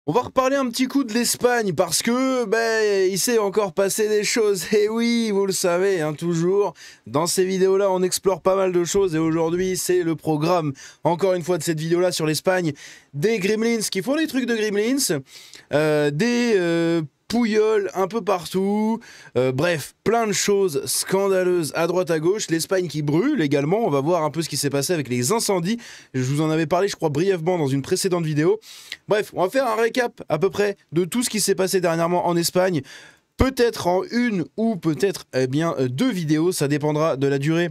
On va reparler un petit coup de l'Espagne parce que il s'est encore passé des choses. Et oui, vous le savez, hein, toujours. Dans ces vidéos-là, on explore pas mal de choses et aujourd'hui, c'est le programme, encore une fois, de cette vidéo-là sur l'Espagne. Des gremlins qui font des trucs de gremlins, des pouilloles un peu partout, bref, plein de choses scandaleuses à droite à gauche. L'Espagne qui brûle également, on va voir un peu ce qui s'est passé avec les incendies. Je vous en avais parlé, je crois, brièvement dans une précédente vidéo. Bref, on va faire un récap à peu près de tout ce qui s'est passé dernièrement en Espagne. Peut-être en une ou peut-être deux vidéos, ça dépendra de la durée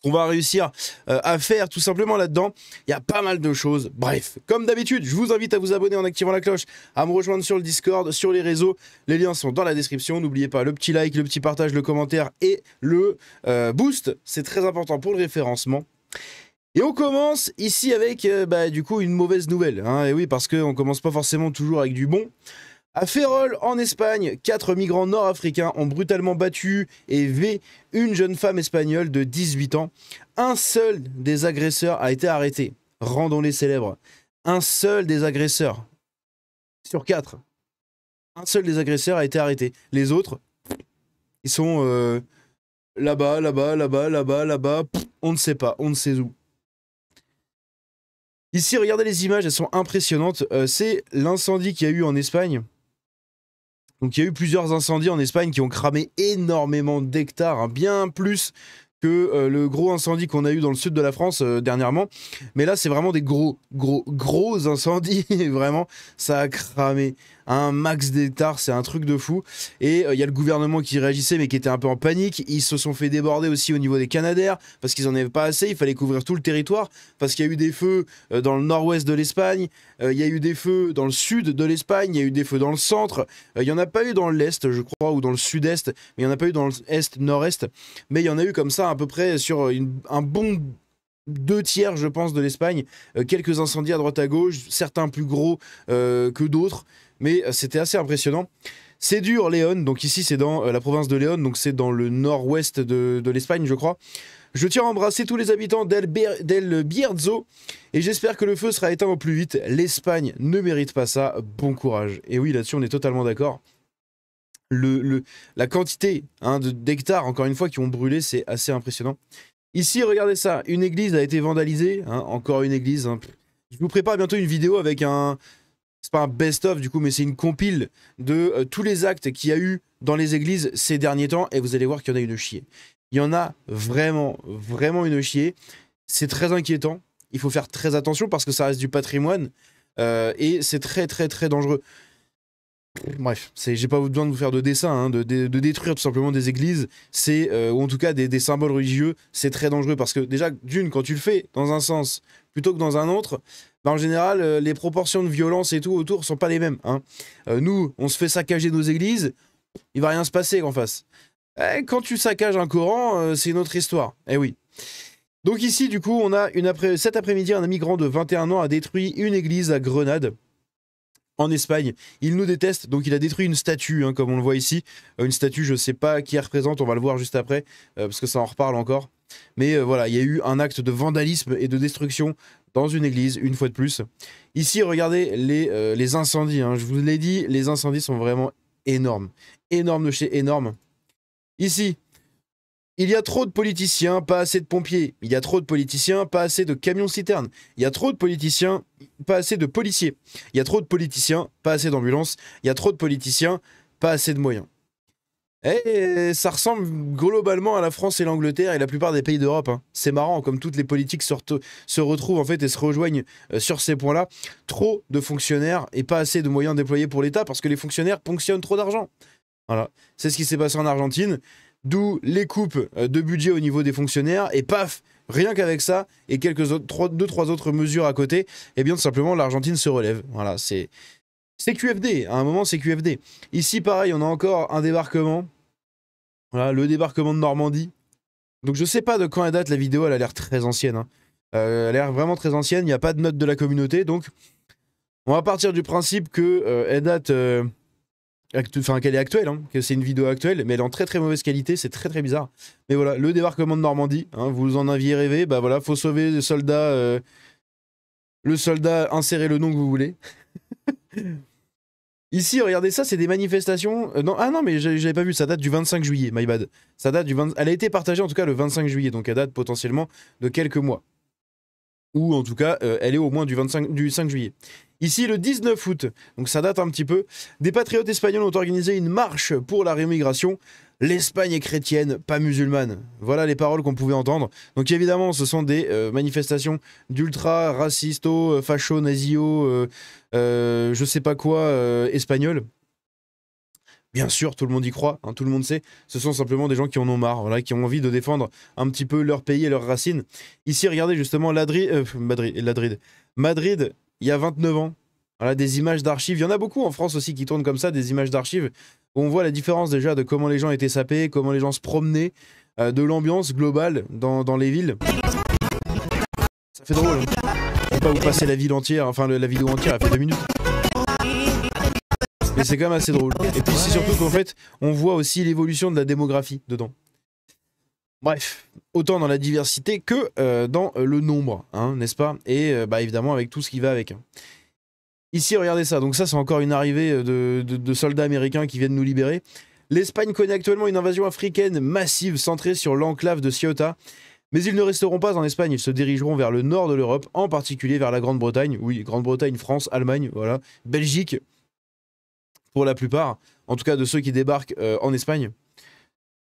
qu'on va réussir à faire tout simplement là-dedans. Il y a pas mal de choses. Bref, comme d'habitude, je vous invite à vous abonner en activant la cloche, à me rejoindre sur le Discord, sur les réseaux. Les liens sont dans la description. N'oubliez pas le petit like, le petit partage, le commentaire et le boost. C'est très important pour le référencement. Et on commence ici avec du coup une mauvaise nouvelle. Hein, et oui, parce qu'on commence pas forcément toujours avec du bon. À Ferrol, en Espagne, 4 migrants nord-africains ont brutalement battu et tué une jeune femme espagnole de 18 ans. Un seul des agresseurs a été arrêté. Rendons-les célèbres. Un seul des agresseurs. Sur 4. Un seul des agresseurs a été arrêté. Les autres, ils sont là-bas, là-bas, là-bas, là-bas, là-bas. On ne sait pas, on ne sait où. Ici, regardez les images, elles sont impressionnantes. C'est l'incendie qu'il y a eu en Espagne. Donc il y a eu plusieurs incendies en Espagne qui ont cramé énormément d'hectares, hein, bien plus que le gros incendie qu'on a eu dans le sud de la France dernièrement. Mais là, c'est vraiment des gros incendies. Vraiment, ça a cramé un max d'hectares, c'est un truc de fou. Et il y a le gouvernement qui réagissait, mais qui était un peu en panique. Ils se sont fait déborder aussi au niveau des Canadaires, parce qu'ils en avaient pas assez. Il fallait couvrir tout le territoire, parce qu'il y a eu des feux dans le nord-ouest de l'Espagne. Il y a eu des feux dans le sud de l'Espagne. Il y a eu des feux dans le centre. Il n'y en a pas eu dans l'est, je crois, ou dans le sud-est. Mais il n'y en a pas eu dans l'est, nord-est. Mais il y en a eu comme ça, à peu près sur un bon 2 tiers, je pense, de l'Espagne. Quelques incendies à droite à gauche, certains plus gros que d'autres. Mais c'était assez impressionnant. C'est dur, Léon. Donc ici, c'est dans la province de Léon. Donc c'est dans le nord-ouest de l'Espagne, je crois. Je tiens à embrasser tous les habitants d'El Bierzo. Et j'espère que le feu sera éteint au plus vite. L'Espagne ne mérite pas ça. Bon courage. Et oui, là-dessus, on est totalement d'accord. La quantité d'hectares, encore une fois, qui ont brûlé, c'est assez impressionnant. Ici, regardez ça. Une église a été vandalisée. Hein, encore une église. Hein. Je vous prépare bientôt une vidéo avec un... C'est pas un best-of du coup, mais c'est une compile de tous les actes qu'il y a eu dans les églises ces derniers temps. Et vous allez voir qu'il y en a une chier. Il y en a vraiment une chier. C'est très inquiétant. Il faut faire très attention parce que ça reste du patrimoine. Et c'est très dangereux. Bref, j'ai pas besoin de vous faire de dessin, hein, de détruire tout simplement des églises, ou en tout cas des symboles religieux, c'est très dangereux parce que déjà, d'une, quand tu le fais dans un sens plutôt que dans un autre, en général, les proportions de violence et tout autour sont pas les mêmes. Hein. Nous, on se fait saccager nos églises, il va rien se passer qu'en face. Quand tu saccages un Coran, c'est une autre histoire. Eh oui. Donc ici, du coup, on a cet après-midi, un migrant de 21 ans a détruit une église à Grenade. En Espagne, il nous déteste, donc il a détruit une statue, hein, comme on le voit ici. Une statue, je sais pas qui elle représente, on va le voir juste après, parce que ça en reparle encore. Mais voilà, il y a eu un acte de vandalisme et de destruction dans une église, une fois de plus. Ici, regardez les incendies, hein. Je vous l'ai dit, les incendies sont vraiment énormes. Énormes de chez énormes. Ici, il y a trop de politiciens, pas assez de pompiers. Il y a trop de politiciens, pas assez de camions-citernes. Il y a trop de politiciens, pas assez de policiers. Il y a trop de politiciens, pas assez d'ambulances. Il y a trop de politiciens, pas assez de moyens. Et ça ressemble globalement à la France et l'Angleterre et la plupart des pays d'Europe. Hein. C'est marrant, comme toutes les politiques se retrouvent en fait et se rejoignent sur ces points-là. Trop de fonctionnaires et pas assez de moyens déployés pour l'État parce que les fonctionnaires ponctionnent trop d'argent. Voilà, c'est ce qui s'est passé en Argentine. D'où les coupes de budget au niveau des fonctionnaires, et paf, rien qu'avec ça, et deux, trois autres mesures à côté, et bien tout simplement l'Argentine se relève. Voilà, c'est QFD, à un moment c'est QFD. Ici pareil, on a encore un débarquement, voilà, le débarquement de Normandie. Donc je sais pas de quand elle date la vidéo, elle a l'air très ancienne. Hein. Elle a l'air vraiment très ancienne, il n'y a pas de note de la communauté, donc on va partir du principe que elle date... Enfin, qu'elle est actuelle, hein, que c'est une vidéo actuelle, mais elle est en très mauvaise qualité, c'est très bizarre. Mais voilà, le débarquement de Normandie, hein, vous en aviez rêvé, bah voilà, faut sauver le soldat, insérez le nom que vous voulez. Ici, regardez ça, c'est des manifestations... non, ah non, mais j'avais pas vu, ça date du 25 juillet, my bad. Ça date du 20... Elle a été partagée en tout cas le 25 juillet, donc elle date potentiellement de quelques mois. Ou en tout cas, elle est au moins du 5 juillet. Ici, le 19 août, donc ça date un petit peu, des patriotes espagnols ont organisé une marche pour la rémigration. L'Espagne est chrétienne, pas musulmane. Voilà les paroles qu'on pouvait entendre. Donc évidemment, ce sont des manifestations d'ultra racisto, facho, nazio, je sais pas quoi, espagnols. Bien sûr, tout le monde y croit, hein, tout le monde sait. Ce sont simplement des gens qui en ont marre, voilà, qui ont envie de défendre un petit peu leur pays et leurs racines. Ici, regardez justement Madrid, il y a 29 ans. Voilà, des images d'archives. Il y en a beaucoup en France aussi qui tournent comme ça, des images d'archives, où on voit la différence déjà de comment les gens étaient sapés, comment les gens se promenaient, de l'ambiance globale dans les villes. Ça fait drôle. Hein. Je vais pas vous passer la ville entière, enfin la vidéo entière, elle fait 2 minutes. Mais c'est quand même assez drôle. Et puis c'est surtout qu'en fait, on voit aussi l'évolution de la démographie dedans. Bref, autant dans la diversité que dans le nombre, hein, n'est-ce pas? Et bah, évidemment avec tout ce qui va avec. Hein. Ici, regardez ça. Donc ça, c'est encore une arrivée de soldats américains qui viennent nous libérer. L'Espagne connaît actuellement une invasion africaine massive centrée sur l'enclave de Ceuta. Mais ils ne resteront pas en Espagne, ils se dirigeront vers le nord de l'Europe, en particulier vers la Grande-Bretagne. Oui, Grande-Bretagne, France, Allemagne, voilà. Belgique, pour la plupart. En tout cas, de ceux qui débarquent en Espagne.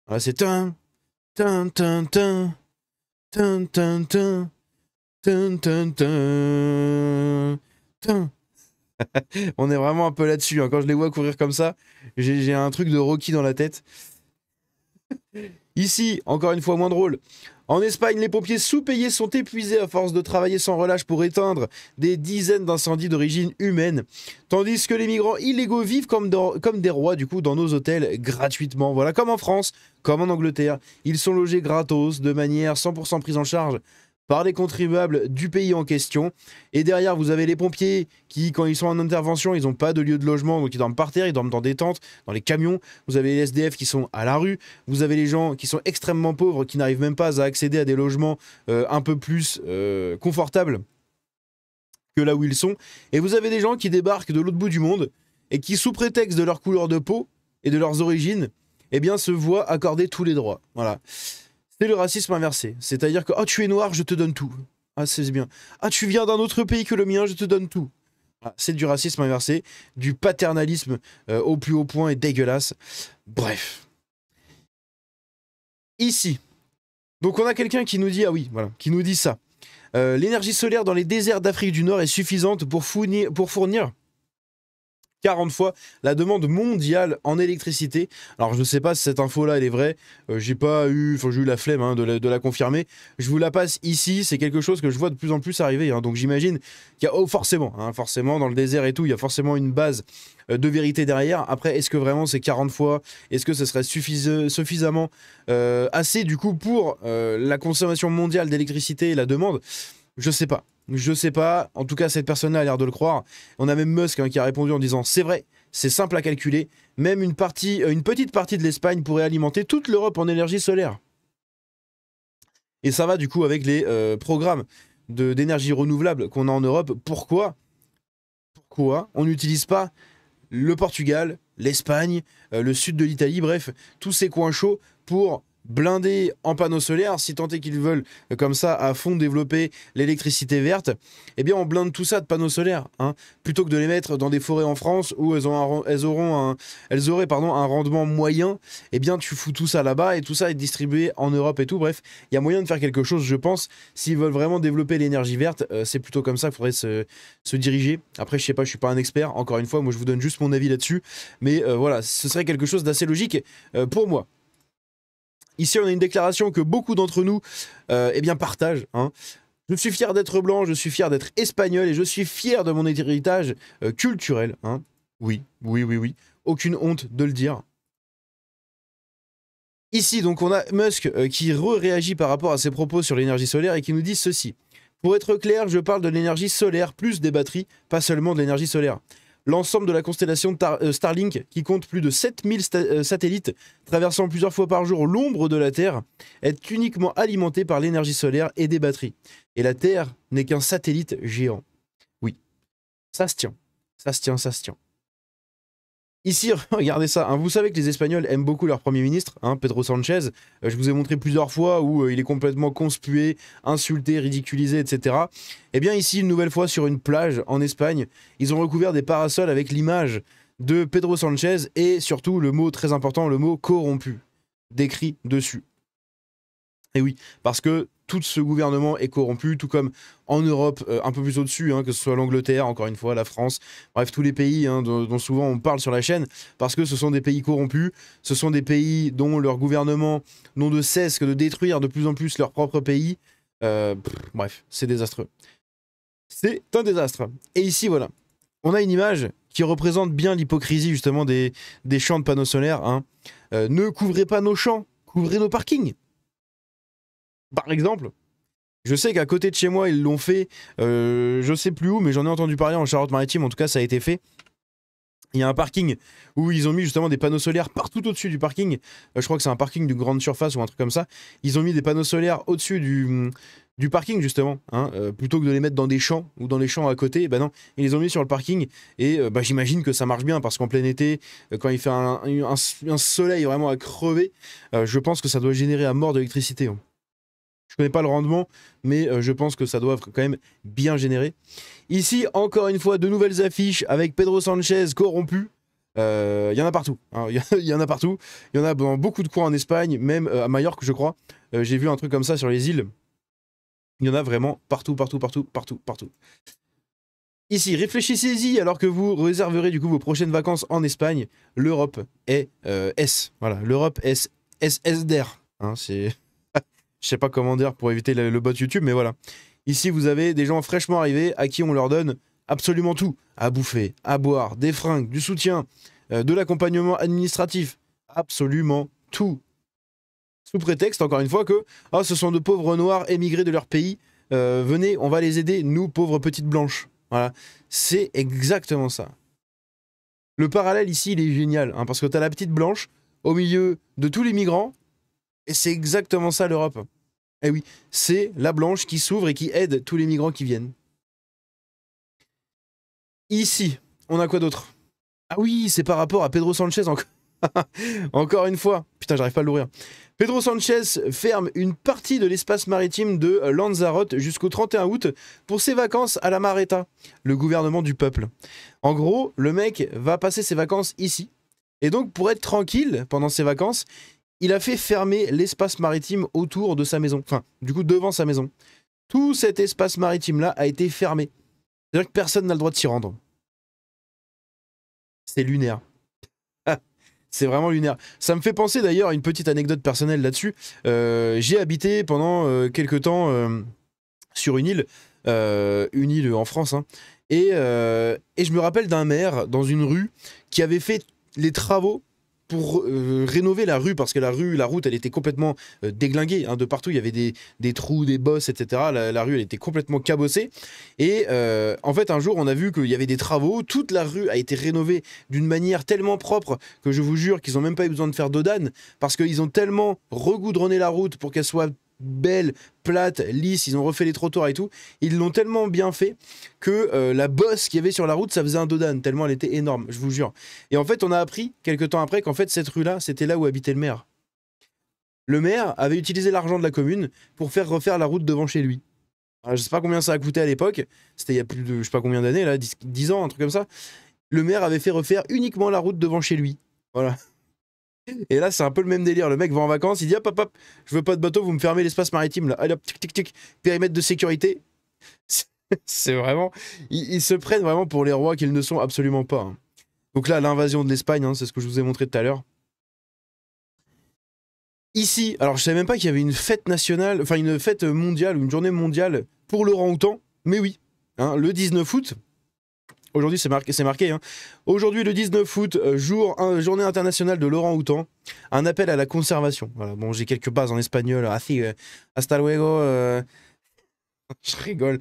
Voilà, c'est tin, tin, tin, tin, tin, tin, tin, tin, tin, tin, tin. On est vraiment un peu là-dessus. Hein. Quand je les vois courir comme ça, j'ai un truc de Rocky dans la tête. Ici, encore une fois moins drôle. En Espagne, les pompiers sous-payés sont épuisés à force de travailler sans relâche pour éteindre des dizaines d'incendies d'origine humaine, tandis que les migrants illégaux vivent comme des rois du coup dans nos hôtels gratuitement. Voilà, comme en France, comme en Angleterre, ils sont logés gratos de manière 100% prise en charge par les contribuables du pays en question. Et derrière, vous avez les pompiers qui, quand ils sont en intervention, ils n'ont pas de lieu de logement, donc ils dorment par terre, ils dorment dans des tentes, dans les camions. Vous avez les SDF qui sont à la rue. Vous avez les gens qui sont extrêmement pauvres, qui n'arrivent même pas à accéder à des logements un peu plus confortables que là où ils sont. Et vous avez des gens qui débarquent de l'autre bout du monde et qui, sous prétexte de leur couleur de peau et de leurs origines, eh bien, se voient accorder tous les droits. Voilà. C'est le racisme inversé. C'est-à-dire que « Ah, tu es noir, je te donne tout. » Ah, c'est bien. « Ah, tu viens d'un autre pays que le mien, je te donne tout. » Ah, c'est du racisme inversé, du paternalisme au plus haut point et dégueulasse. Bref. Ici. Donc on a quelqu'un qui nous dit, ah oui, voilà, qui nous dit ça. L'énergie solaire dans les déserts d'Afrique du Nord est suffisante pour fournir 40 fois la demande mondiale en électricité. Alors je ne sais pas si cette info-là elle est vraie, j'ai eu la flemme hein, de la confirmer. Je vous la passe ici, c'est quelque chose que je vois de plus en plus arriver. Hein. Donc j'imagine qu'il y a forcément dans le désert et tout, il y a forcément une base de vérité derrière. Après, est-ce que vraiment c'est 40 fois? Est-ce que ce serait suffisamment assez du coup pour la consommation mondiale d'électricité et la demande? Je sais pas. Je sais pas. En tout cas, cette personne-là a l'air de le croire. On a même Musk hein, qui a répondu en disant c'est vrai, c'est simple à calculer. Même une petite partie de l'Espagne pourrait alimenter toute l'Europe en énergie solaire. Et ça va du coup avec les programmes d'énergie renouvelable qu'on a en Europe. Pourquoi on n'utilise pas le Portugal, l'Espagne, le sud de l'Italie, bref, tous ces coins chauds pour blindés en panneaux solaires, si tant est qu'ils veulent comme ça à fond développer l'électricité verte, eh bien on blinde tout ça de panneaux solaires, hein, plutôt que de les mettre dans des forêts en France où elles auraient un rendement moyen, eh bien tu fous tout ça là-bas et tout ça est distribué en Europe et tout, bref, il y a moyen de faire quelque chose je pense, s'ils veulent vraiment développer l'énergie verte, c'est plutôt comme ça qu'il faudrait se diriger. Après je sais pas, je suis pas un expert, encore une fois, moi je vous donne juste mon avis là-dessus, mais voilà, ce serait quelque chose d'assez logique pour moi. Ici, on a une déclaration que beaucoup d'entre nous eh bien, partagent. Hein. Je suis fier d'être blanc, je suis fier d'être espagnol et je suis fier de mon héritage culturel. Hein. Oui. Aucune honte de le dire. Ici, donc, on a Musk qui réagit par rapport à ses propos sur l'énergie solaire et qui nous dit ceci. Pour être clair, je parle de l'énergie solaire plus des batteries, pas seulement de l'énergie solaire. L'ensemble de la constellation Starlink, qui compte plus de 7000 satellites traversant plusieurs fois par jour l'ombre de la Terre, est uniquement alimentée par l'énergie solaire et des batteries. Et la Terre n'est qu'un satellite géant. Oui, ça se tient. Ça se tient, ça se tient. Ici, regardez ça, hein. Vous savez que les Espagnols aiment beaucoup leur Premier ministre, hein, Pedro Sanchez. Je vous ai montré plusieurs fois où il est complètement conspué, insulté, ridiculisé, etc. Eh bien ici, une nouvelle fois, sur une plage en Espagne, ils ont recouvert des parasols avec l'image de Pedro Sanchez et surtout le mot très important, le mot corrompu, décrit dessus. Et oui, parce que tout ce gouvernement est corrompu, tout comme en Europe, un peu plus au-dessus, hein, que ce soit l'Angleterre, encore une fois, la France, bref, tous les pays, hein, dont souvent on parle sur la chaîne, parce que ce sont des pays corrompus, ce sont des pays dont leur gouvernement n'ont de cesse que de détruire de plus en plus leur propre pays. Bref, c'est désastreux. C'est un désastre. Et ici, voilà, on a une image qui représente bien l'hypocrisie, justement, des champs de panneaux solaires. Hein. Ne couvrez pas nos champs, couvrez nos parkings. Par exemple, je sais qu'à côté de chez moi, ils l'ont fait, je sais plus où, mais j'en ai entendu parler en Charente-Maritime, en tout cas ça a été fait. Il y a un parking où ils ont mis justement des panneaux solaires partout au-dessus du parking. Je crois que c'est un parking de grande surface ou un truc comme ça. Ils ont mis des panneaux solaires au-dessus du parking justement, hein, plutôt que de les mettre dans des champs ou dans les champs à côté. Ben non, ils les ont mis sur le parking et j'imagine que ça marche bien parce qu'en plein été, quand il fait un soleil vraiment à crever, je pense que ça doit générer à mort de l'électricité. Hein. Je connais pas le rendement, mais je pense que ça doit quand même bien générer. Ici, encore une fois, de nouvelles affiches avec Pedro Sanchez corrompu. Il y en a partout. Hein. Il y en a partout. Il y en a dans beaucoup de coins en Espagne, même à Majorque, je crois. J'ai vu un truc comme ça sur les îles. Il y en a vraiment partout, partout, partout, partout, partout. Ici, réfléchissez-y alors que vous réserverez du coup vos prochaines vacances en Espagne. L'Europe est S. Voilà, l'Europe est SDR. Hein, c'est... Je sais pas comment dire pour éviter le bot YouTube, mais voilà. Ici, vous avez des gens fraîchement arrivés à qui on leur donne absolument tout. À bouffer, à boire, des fringues, du soutien, de l'accompagnement administratif. Absolument tout. Sous prétexte, encore une fois, que ce sont de pauvres noirs émigrés de leur pays. Venez, on va les aider, nous, pauvres petites blanches. Voilà. C'est exactement ça. Le parallèle ici, il est génial, hein, parce que tu as la petite blanche au milieu de tous les migrants. Et c'est exactement ça l'Europe. Eh oui, c'est la blanche qui s'ouvre et qui aide tous les migrants qui viennent. Ici, on a quoi d'autre? Ah oui, c'est par rapport à Pedro Sanchez encore. Encore une fois. Putain, j'arrive pas à l'ouvrir. Pedro Sanchez ferme une partie de l'espace maritime de Lanzarote jusqu'au 31 août pour ses vacances à la Mareta, le gouvernement du peuple. En gros, le mec va passer ses vacances ici. Et donc, pour être tranquille pendant ses vacances, il a fait fermer l'espace maritime autour de sa maison. Enfin, du coup, devant sa maison. Tout cet espace maritime-là a été fermé. C'est-à-dire que personne n'a le droit de s'y rendre. C'est lunaire. C'est vraiment lunaire. Ça me fait penser d'ailleurs à une petite anecdote personnelle là-dessus. J'ai habité pendant quelques temps sur une île en France. Hein, et je me rappelle d'un maire dans une rue qui avait fait les travaux pour rénover la rue, parce que la route, elle était complètement déglinguée. Hein, de partout, il y avait des trous, des bosses, etc. La rue, elle était complètement cabossée. Et en fait, un jour, on a vu qu'il y avait des travaux. Toute la rue a été rénovée d'une manière tellement propre que je vous jure qu'ils n'ont même pas eu besoin de faire d'odane, parce qu'ils ont tellement regoudronné la route pour qu'elle soit belle, plate, lisse, ils ont refait les trottoirs et tout, ils l'ont tellement bien fait que la bosse qu'il y avait sur la route, ça faisait un dodane, tellement elle était énorme, je vous jure. Et en fait, on a appris, quelques temps après, qu'en fait, cette rue-là, c'était là où habitait le maire. Le maire avait utilisé l'argent de la commune pour faire refaire la route devant chez lui. Alors, je sais pas combien ça a coûté à l'époque, c'était il y a plus de, je sais pas combien d'années, là, 10 ans, un truc comme ça. Le maire avait fait refaire uniquement la route devant chez lui. Voilà. Et là, c'est un peu le même délire. Le mec va en vacances, il dit hop, hop, hop, je veux pas de bateau, vous me fermez l'espace maritime là. Allez hop, tic, tic, tic, périmètre de sécurité. C'est vraiment. Ils se prennent vraiment pour les rois qu'ils ne sont absolument pas. Hein. Donc là, l'invasion de l'Espagne, hein, c'est ce que je vous ai montré tout à l'heure. Ici, alors je savais même pas qu'il y avait une fête nationale, enfin une fête mondiale ou une journée mondiale pour l'orang-outan, mais oui, hein, le 19 août. Aujourd'hui, c'est marqué. Hein. Aujourd'hui, le 19 août, journée internationale de l'orang-outan. Un appel à la conservation. Voilà. Bon, j'ai quelques bases en espagnol. Así, hasta luego. Je rigole,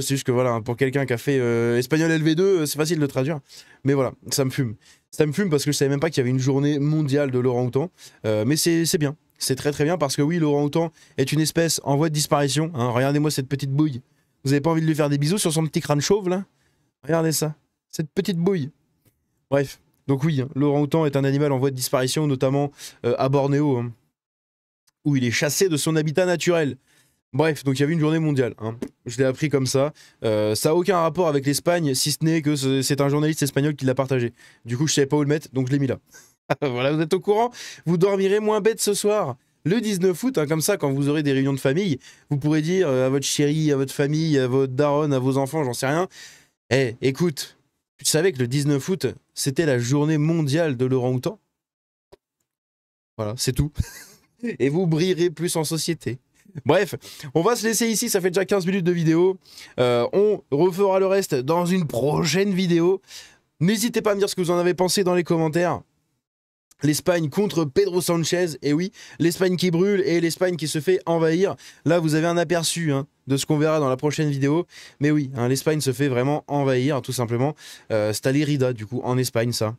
c'est juste que voilà, pour quelqu'un qui a fait espagnol LV2, c'est facile de traduire. Mais voilà, ça me fume. Ça me fume parce que je savais même pas qu'il y avait une journée mondiale de l'orang-outan. Mais c'est bien, c'est très très bien parce que oui, l'orang-outan est une espèce en voie de disparition. Hein. Regardez-moi cette petite bouille. Vous avez pas envie de lui faire des bisous sur son petit crâne chauve là? Regardez ça. Cette petite bouille. Bref, donc oui, hein, l'orang-outan est un animal en voie de disparition, notamment à Bornéo, hein, où il est chassé de son habitat naturel. Bref, donc il y avait une journée mondiale. Hein. Je l'ai appris comme ça. Ça n'a aucun rapport avec l'Espagne, si ce n'est que c'est un journaliste espagnol qui l'a partagé. Du coup, je savais pas où le mettre, donc je l'ai mis là. Voilà, vous êtes au courant. Vous dormirez moins bête ce soir. Le 19 août, hein, comme ça, quand vous aurez des réunions de famille, vous pourrez dire à votre chérie, à votre famille, à votre daronne, à vos enfants, j'en sais rien. Eh, écoute, tu savais que le 19 août, c'était la journée mondiale de l'orang-outan? Voilà, c'est tout. Et vous brillerez plus en société. Bref, on va se laisser ici, ça fait déjà 15 minutes de vidéo. On refera le reste dans une prochaine vidéo. N'hésitez pas à me dire ce que vous en avez pensé dans les commentaires. L'Espagne contre Pedro Sanchez, et oui, l'Espagne qui brûle et l'Espagne qui se fait envahir. Là, vous avez un aperçu hein, de ce qu'on verra dans la prochaine vidéo. Mais oui, hein, l'Espagne se fait vraiment envahir, tout simplement. C'est à l'Érida, du coup, en Espagne, ça.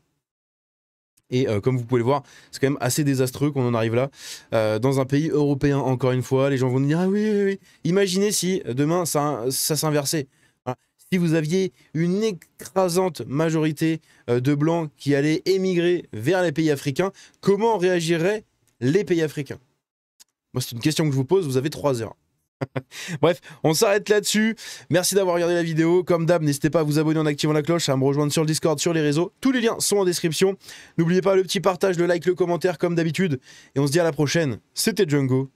Et comme vous pouvez le voir, c'est quand même assez désastreux qu'on en arrive là. Dans un pays européen, encore une fois, les gens vont nous dire « Ah oui, oui, oui ». Imaginez si demain, ça s'inversait. Voilà. Si vous aviez une écrasante majorité de Blancs qui allaient émigrer vers les pays africains, comment réagiraient les pays africains? Moi, c'est une question que je vous pose, vous avez 3 heures. Bref, on s'arrête là-dessus. Merci d'avoir regardé la vidéo. Comme d'hab, n'hésitez pas à vous abonner en activant la cloche, à me rejoindre sur le Discord, sur les réseaux. Tous les liens sont en description. N'oubliez pas le petit partage, le like, le commentaire comme d'habitude. Et on se dit à la prochaine. C'était Django.